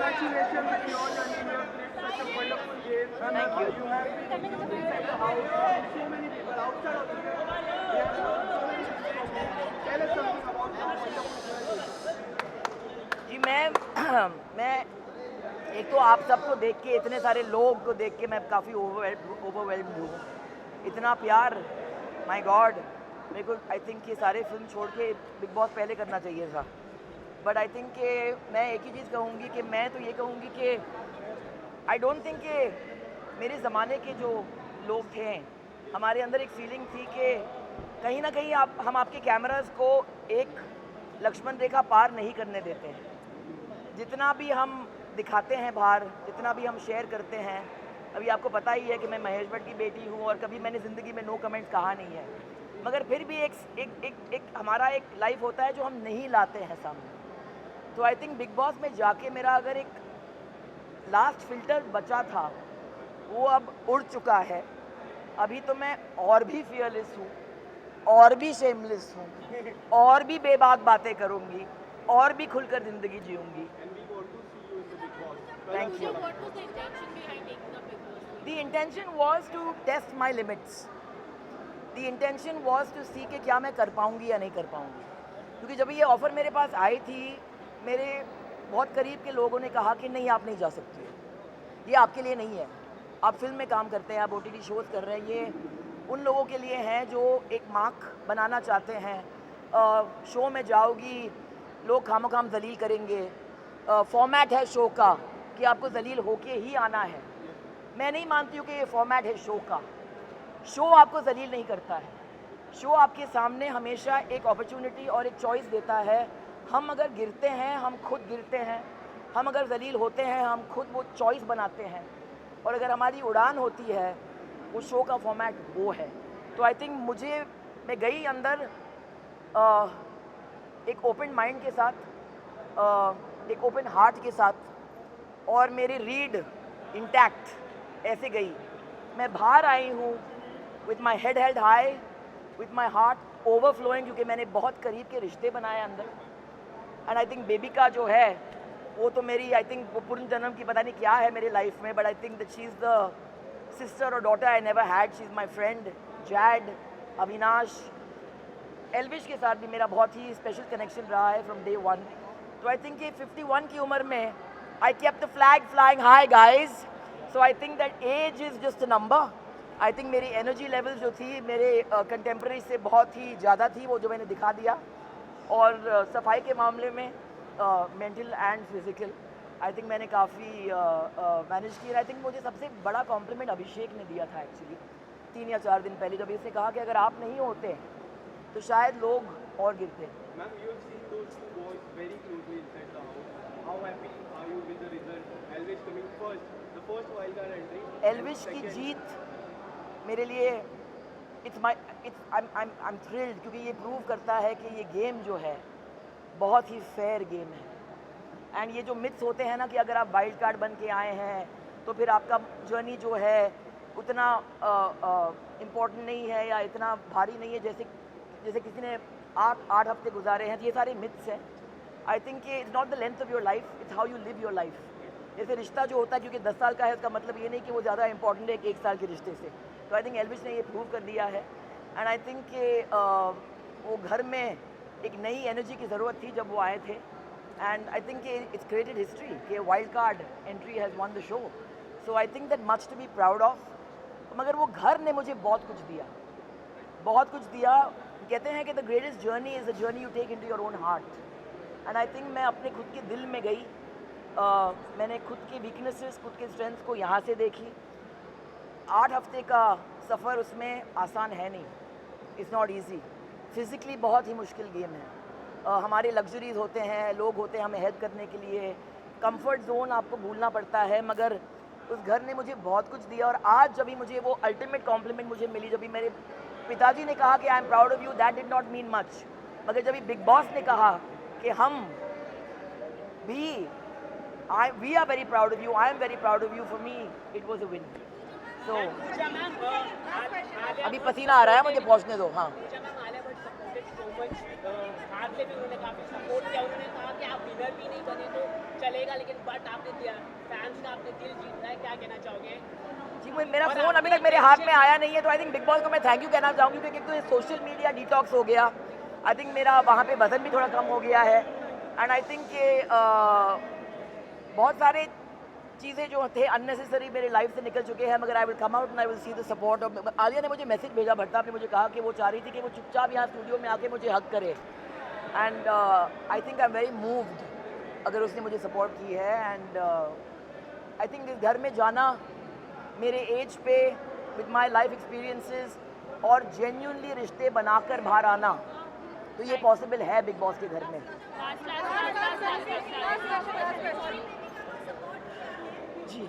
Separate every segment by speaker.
Speaker 1: congratulations with your journey. You have played such a wonderful game.
Speaker 2: Thank you.
Speaker 1: You have been inside the house. So many people outside of the game. They have known so many things from you. Tell us something about how wonderful it is.
Speaker 2: जी मैं एक तो आप सबको देख के, इतने सारे लोग को देख के मैं काफ़ी ओवरवेल्म्ड हूँ. इतना प्यार, माय गॉड. मेरे को आई थिंक ये सारे फिल्म छोड़ के बिग बॉस पहले करना चाहिए था. बट आई थिंक कि मैं एक ही चीज़ कहूँगी कि मैं तो ये कहूँगी कि आई डोंट थिंक कि मेरे ज़माने के जो लोग थे, हमारे अंदर एक फीलिंग थी कि कहीं ना कहीं हम आपके कैमरास को एक लक्ष्मण रेखा पार नहीं करने देते हैं. जितना भी हम दिखाते हैं बाहर, जितना भी हम शेयर करते हैं, अभी आपको पता ही है कि मैं महेश भट्ट की बेटी हूँ और कभी मैंने ज़िंदगी में नो कमेंट्स कहा नहीं है. मगर फिर भी एक हमारा एक लाइफ होता है जो हम नहीं लाते हैं सामने. तो आई थिंक बिग बॉस में जाके मेरा अगर एक लास्ट फिल्टर बचा था, वो अब उड़ चुका है. अभी तो मैं और भी फियरलेस हूँ, और भी शेमलेस हूँ, और भी बेबाक बातें करूँगी, और भी खुलकर ज़िंदगी जीऊँगी. Thank you.
Speaker 3: So what was the intention behind taking up Big Boss?
Speaker 2: The intention was to test my limits. The intention was to see कि क्या मैं कर पाऊँगी या नहीं कर पाऊँगी. क्योंकि जब ये ऑफ़र मेरे पास आई थी, मेरे बहुत करीब के लोगों ने कहा कि नहीं, आप नहीं जा सकती, ये आपके लिए नहीं है. आप फिल्म में काम करते हैं, आप OTT शोज़ कर रहे हैं, ये उन लोगों के लिए हैं जो एक मार्क बनाना चाहते हैं. शो में जाओगी, लोग खामोखाम जलील करेंगे. फॉर्मेट है शो का कि आपको जलील होके ही आना है. मैं नहीं मानती हूँ कि ये फॉर्मेट है शो का. शो आपको जलील नहीं करता है. शो आपके सामने हमेशा एक अपॉर्चुनिटी और एक चॉइस देता है. हम अगर गिरते हैं, हम खुद गिरते हैं. हम अगर जलील होते हैं, हम खुद वो चॉइस बनाते हैं. और अगर हमारी उड़ान होती है, वो शो का फॉर्मेट वो है. तो आई थिंक मैं गई अंदर एक ओपन माइंड के साथ, एक ओपन हार्ट के साथ, और मेरी रीड इंटैक्ट ऐसे गई. मैं बाहर आई हूँ with my head held high, with my heart overflowing, क्योंकि मैंने बहुत करीब के रिश्ते बनाए अंदर. एंड आई थिंक बेबी का जो है वो तो मेरी, आई थिंक वो पूर्ण जन्म की पता नहीं क्या है मेरी लाइफ में. But I think that she is the sister और daughter I never had. She is my friend. Jad, Avinash, Elvish के साथ भी मेरा बहुत ही स्पेशल कनेक्शन रहा है फ्रॉम डे वन. तो आई थिंक कि 51 की उम्र में I kept the flag flying high guys. So I think that age is just a number. I think मेरी एनर्जी लेवल जो थी मेरे कंटेम्प्रेरी से बहुत ही ज़्यादा थी, वो जो मैंने दिखा दिया. और सफाई के मामले में mental and physical I think मैंने काफ़ी मैनेज किया. आई थिंक मुझे सबसे बड़ा कॉम्प्लीमेंट अभिषेक ने दिया था एक्चुअली 3 या 4 दिन पहले, जब इसने कहा कि अगर आप नहीं होते तो शायद लोग और गिरते.
Speaker 1: Ma'am, you have seen those two boys very closely inside the house. How happy are you with the result? Elvis coming first, the first wildcard entry.
Speaker 2: Elvish की जीत मेरे लिए I'm thrilled, क्योंकि ये प्रूव करता है कि ये गेम जो है बहुत ही फेयर गेम है. एंड ये जो मिथ्स होते हैं ना कि अगर आप वाइल्ड कार्ड बन के आए हैं तो फिर आपका जर्नी जो है उतना इम्पोर्टेंट नहीं है या इतना भारी नहीं है जैसे किसी ने 8 हफ्ते गुजारे हैं. ये सारे मिथ्स हैं. आई think it's not the length of your life, it's how you live your life. जैसे रिश्ता जो होता है, क्योंकि 10 साल का है, उसका मतलब ये नहीं कि वो ज़्यादा इंपॉर्टेंट है 1 साल के रिश्ते से. तो आई थिंक एल्विश ने ये प्रूव कर दिया है. एंड आई थिंक कि वो घर में एक नई एनर्जी की ज़रूरत थी जब वो आए थे. And I think it's created history कि wild card entry has won the show. So I think that much to be proud of. मगर वो घर ने मुझे बहुत कुछ दिया, बहुत कुछ दिया. कहते हैं कि the greatest journey is the journey you take into your own heart. And I think मैं अपने खुद के दिल में गई. मैंने खुद के वीकनेसेस, खुद के स्ट्रेंथ्स को यहाँ से देखी. 8 हफ्ते का सफ़र उसमें आसान है नहीं. It's not easy. फिज़िकली बहुत ही मुश्किल गेम है. हमारे लग्जरीज होते हैं, लोग होते हैं हमें हेल्प करने के लिए. कंफर्ट जोन आपको भूलना पड़ता है. मगर उस घर ने मुझे बहुत कुछ दिया. और आज जब भी मुझे वो अल्टीमेट कॉम्प्लीमेंट मुझे मिली, जब भी मेरे पिताजी ने कहा कि I am proud of you, that did not mean much. मगर जब भी बिग बॉस ने कहा कि हम भी we are very proud of you, I am very proud of you, for me it was a win. So अभी पसीना आ रहा है मुझे, पहुँचने दो. हाँ,
Speaker 4: सो मच, हार से भी उन्होंने काफ़ी सपोर्ट किया। उन्होंने कहा कि आप विनर भी नहीं बने तो चलेगा, लेकिन बट आपने फैंस का आपने दिल जीतना है, क्या कहना चाहोगे?
Speaker 2: जी, मेरा फ़ोन अभी तक मेरे हाथ में आया नहीं है, तो आई थिंक बिग बॉस को मैं थैंक यू कहना चाहूँगी, क्योंकि एक तो ये सोशल मीडिया डिटॉक्स हो गया। आई थिंक मेरा वहाँ पे वजन भी थोड़ा कम हो गया है, एंड आई थिंक कि बहुत सारे चीज़ें जो थे अननेसेसरी मेरे लाइफ से निकल चुके हैं, मगर I will come out and I will see the support of. Alia ने मुझे मैसेज भेजा, भट्टा ने मुझे कहा कि वो चाह रही थी कि वो चुपचाप यहाँ स्टूडियो में आके मुझे हक करे, and I think I am very moved अगर उसने मुझे सपोर्ट की है। एंड आई थिंक इस घर में जाना मेरे एज पे विद माई लाइफ एक्सपीरियंसेस और जेन्यूनली रिश्ते बनाकर बाहर आना, तो ये पॉसिबल है बिग बॉस के घर में। जी,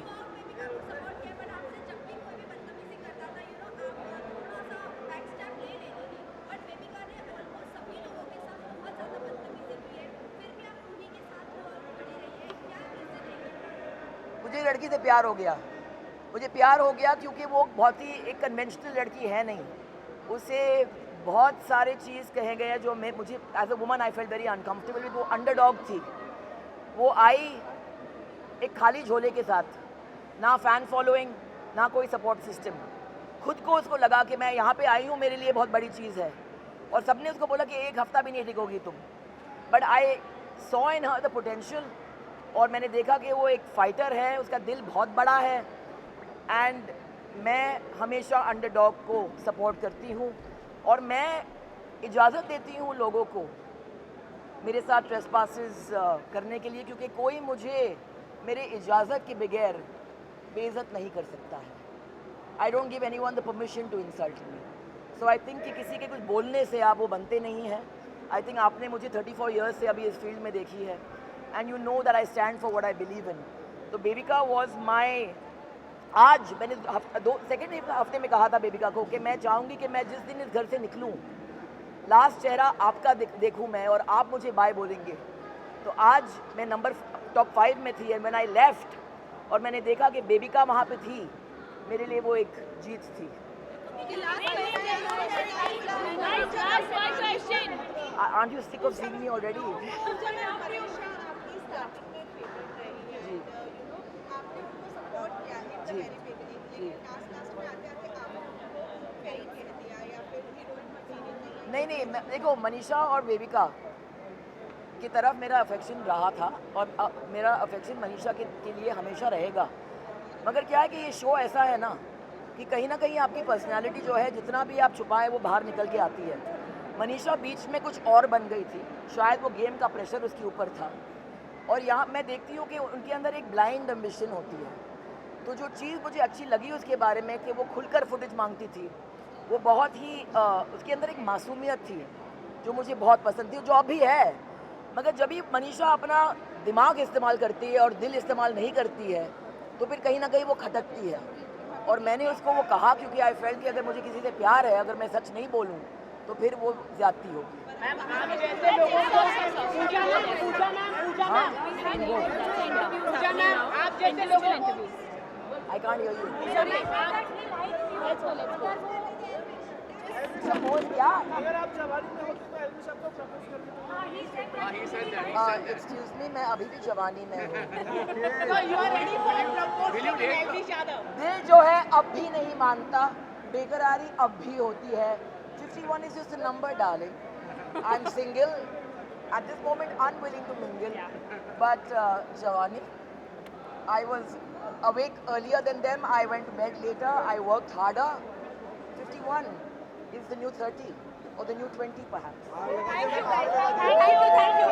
Speaker 2: मुझे लड़की से प्यार हो गया। मुझे प्यार हो गया क्योंकि वो बहुत ही एक कन्वेंशनल लड़की है नहीं, उसे बहुत सारे चीज़ कहे गए जो मुझे as a woman I felt very uncomfortable with. वो अंडरडॉग थी, वो आई एक खाली झोले के साथ, ना फ़ैन फॉलोइंग ना कोई सपोर्ट सिस्टम। खुद को उसको लगा कि मैं यहाँ पे आई हूँ, मेरे लिए बहुत बड़ी चीज़ है, और सबने उसको बोला कि एक हफ़्ता भी नहीं टिकोगी तुम, but I saw in her the potential, और मैंने देखा कि वो एक फ़ाइटर है, उसका दिल बहुत बड़ा है, एंड मैं हमेशा अंडरडॉग को सपोर्ट करती हूँ, और मैं इजाज़त देती हूँ लोगों को मेरे साथ ट्रेसपासेस करने के लिए, क्योंकि कोई मुझे मेरे इजाज़त के बगैर बेइज्जत नहीं कर सकता है। I don't give anyone the permission to insult me. So I think कि किसी के कुछ बोलने से आप वो बनते नहीं हैं। आई थिंक आपने मुझे 34 ईयर्स से अभी इस फील्ड में देखी है, and you know that I stand for what I believe in. तो बेबिका वॉज माई, आज मैंने सेकेंड हफ्ते में कहा था बेबिका को कि मैं चाहूँगी कि मैं जिस दिन इस घर से निकलूँ, लास्ट चेहरा आपका देखूँ मैं, और आप मुझे बाय बोलेंगे। तो आज मैं नंबर टॉप 5 में थी, एंड व्हेन आई लेफ्ट और मैंने देखा कि बेबिका वहाँ पे थी, मेरे लिए वो एक जीत थी। Aren't you sick of seeing me already? जी, जी, नहीं, देखो मनीषा और बेबिका की तरफ मेरा अफेक्शन रहा था, और मेरा अफेक्शन मनीषा के लिए हमेशा रहेगा। मगर क्या है कि ये शो ऐसा है ना कि कहीं ना कहीं आपकी पर्सनालिटी जो है, जितना भी आप छुपाएं वो बाहर निकल के आती है। मनीषा बीच में कुछ और बन गई थी, शायद वो गेम का प्रेशर उसके ऊपर था, और यहाँ मैं देखती हूँ कि उनके अंदर एक ब्लाइंड एम्बिशन होती है। तो जो चीज़ मुझे अच्छी लगी उसके बारे में कि वो खुलकर फुटेज मांगती थी, वो बहुत ही उसके अंदर एक मासूमियत थी जो मुझे बहुत पसंद थी, जो अब भी है। मगर जब भी मनीषा अपना दिमाग इस्तेमाल करती है और दिल इस्तेमाल नहीं करती है, तो फिर कहीं ना कहीं वो खटकती है। और मैंने उसको वो कहा, क्योंकि आई फेल्ट कि अगर मुझे किसी से प्यार है, अगर मैं सच नहीं बोलूँ तो फिर वो ज़्यादती होगी।
Speaker 4: मैम, आप जैसे लोगों को पूजा मैम, आप जैसे लोगों को,
Speaker 2: आई कांट हियर यू। क्या?
Speaker 1: अगर आप जवानी में होती तो एल्विश आपको प्रपोज करती
Speaker 2: एक्सक्यूज मी, मैं अभी भी जवानी में हूँ।
Speaker 4: so you are ready for a proposal to Elvish Yadav?
Speaker 2: दिल जो है अब भी नहीं मानता, बेकरारी अब भी होती है। 51 is just a number, darling. I'm single at this moment, unwilling to mingle. But Jawani, I was awake earlier than them. I went to bed later. I worked harder. 51 is the new 30 or the new 20, perhaps.
Speaker 3: Thank you.